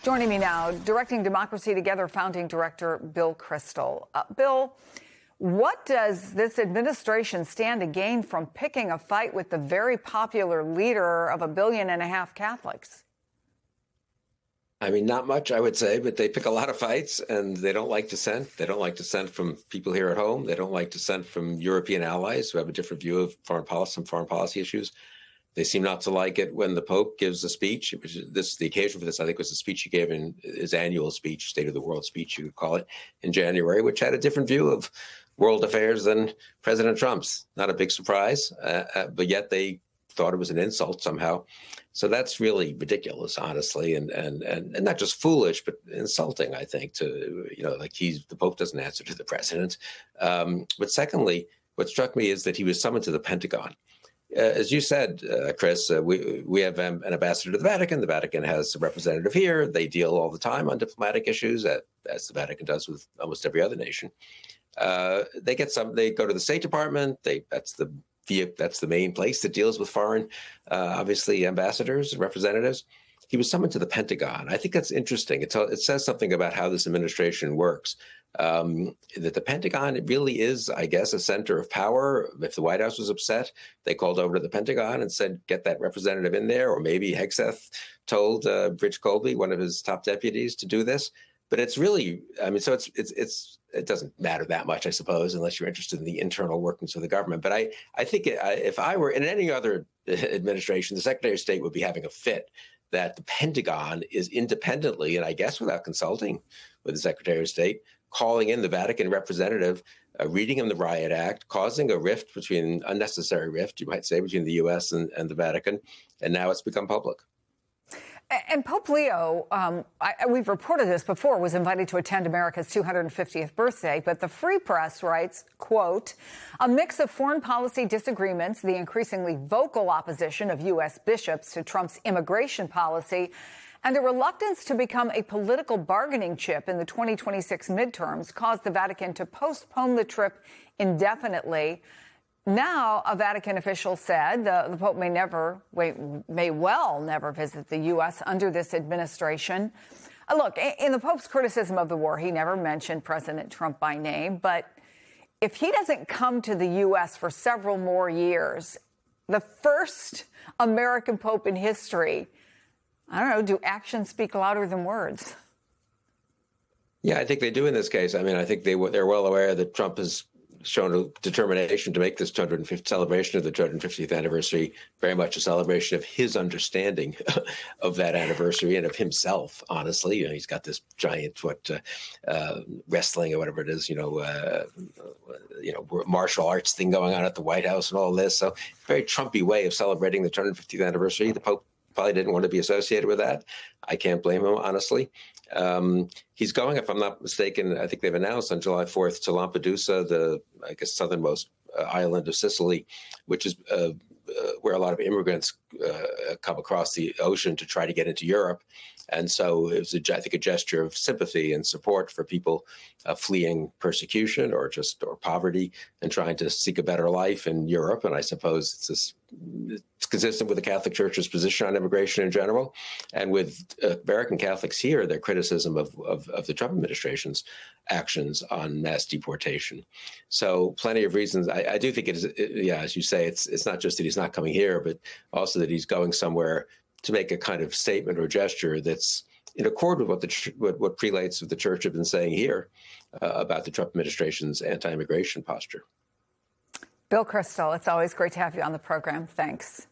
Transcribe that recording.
Joining me now, Directing Democracy Together founding director Bill Kristol. Bill, what does this administration stand to gain from picking a fight with the very popular leader of 1.5 billion Catholics? I mean, not much, I would say, but they pick a lot of fights, and they don't like dissent. They don't like dissent from people here at home. They don't like dissent from European allies who have a different view of foreign policy issues. They seem not to like it when the Pope gives a speech. The occasion for this, I think, was the speech he gave in his annual speech, State of the World speech, you could call it, in January, which had a different view of world affairs than President Trump's. Not a big surprise, but yet they thought it was an insult somehow. So that's really ridiculous, honestly, and not just foolish, but insulting, I think, to, like the Pope doesn't answer to the president. But secondly, what struck me is that he was summoned to the Pentagon. As you said, Chris, we have an ambassador to the Vatican. The Vatican has a representative here. They deal all the time on diplomatic issues, as the Vatican does with almost every other nation. They go to the State Department. That's the main place that deals with foreign, obviously, ambassadors and representatives. He was summoned to the Pentagon. I think that's interesting. It says something about how this administration works. That the Pentagon really is, I guess, a center of power. If the White House was upset, they called over to the Pentagon and said, get that representative in there. Or maybe Hegseth told Rich Colby, one of his top deputies, to do this. But it's really, so it doesn't matter that much, I suppose, unless you're interested in the internal workings of the government. But I think if I were in any other administration, the Secretary of State would be having a fit that the Pentagon is independently, and I guess without consulting with the Secretary of State, calling in the Vatican representative, reading him the Riot Act, causing a unnecessary rift, you might say, between the U.S. and the Vatican. And now it's become public. And Pope Leo, we've reported this before, was invited to attend America's 250th birthday. But the Free Press writes, quote, a mix of foreign policy disagreements, the increasingly vocal opposition of U.S. bishops to Trump's immigration policy, and a reluctance to become a political bargaining chip in the 2026 midterms caused the Vatican to postpone the trip indefinitely. Now, a Vatican official said the Pope may well never visit the U.S. under this administration. Look, in the Pope's criticism of the war, he never mentioned President Trump by name. But if he doesn't come to the U.S. for several more years, the first American Pope in history, I don't know, do actions speak louder than words? Yeah, I think they do in this case. I think they're well aware that Trump has shown a determination to make this celebration of the 250th anniversary very much a celebration of his understanding of that anniversary and of himself, honestly. He's got this giant wrestling or whatever it is, martial arts thing going on at the White House and all this. So very Trumpy way of celebrating the 250th anniversary. The Pope probably didn't want to be associated with that. I can't blame him, honestly. He's going, if I'm not mistaken, I think they've announced on July 4th to Lampedusa, the, southernmost island of Sicily, which is where a lot of immigrants come across the ocean to try to get into Europe. And so it was, I think, a gesture of sympathy and support for people fleeing persecution or poverty and trying to seek a better life in Europe. And I suppose it's consistent with the Catholic Church's position on immigration in general, and with American Catholics here, their criticism of the Trump administration's actions on mass deportation. So plenty of reasons. I do think it is, as you say, it's not just that he's not coming here, but also that he's going somewhere to make a kind of statement or gesture that's in accord with what prelates of the church have been saying here about the Trump administration's anti-immigration posture. Bill Kristol, it's always great to have you on the program. Thanks.